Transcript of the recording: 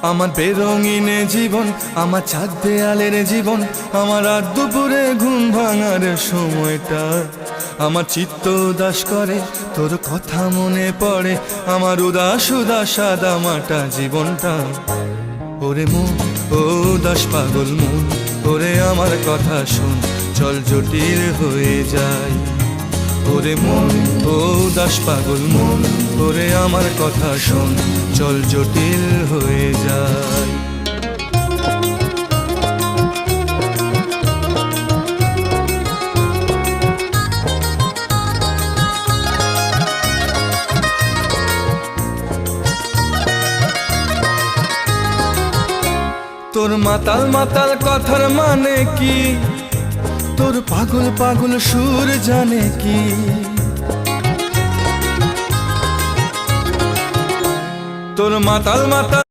আমার বেরঙিনে জীবন, আমার ছাদ দেয়ালের জীবন, আমার রাত দুপুরে ঘুম ভাঙার সময়টা। আমার চিত্ত উদাস করে, তোর কথা মনে পড়ে, আমার উদাস উদাস সাদা মাটা জীবনটা। ওরে মন, ও উদাস পাগল মন, ওরে আমার কথা শোন, চল জটিল হয়ে যায়। ওরে মন, ও উদাস পাগল মন, ওরে আমার কথা শোন, চল জটিল হয়ে যায়। তোর মাতাল মাতাল কথার মানে কি, তোর পাগল পাগল সুর জানে কি? তোর মাতাল মাতাল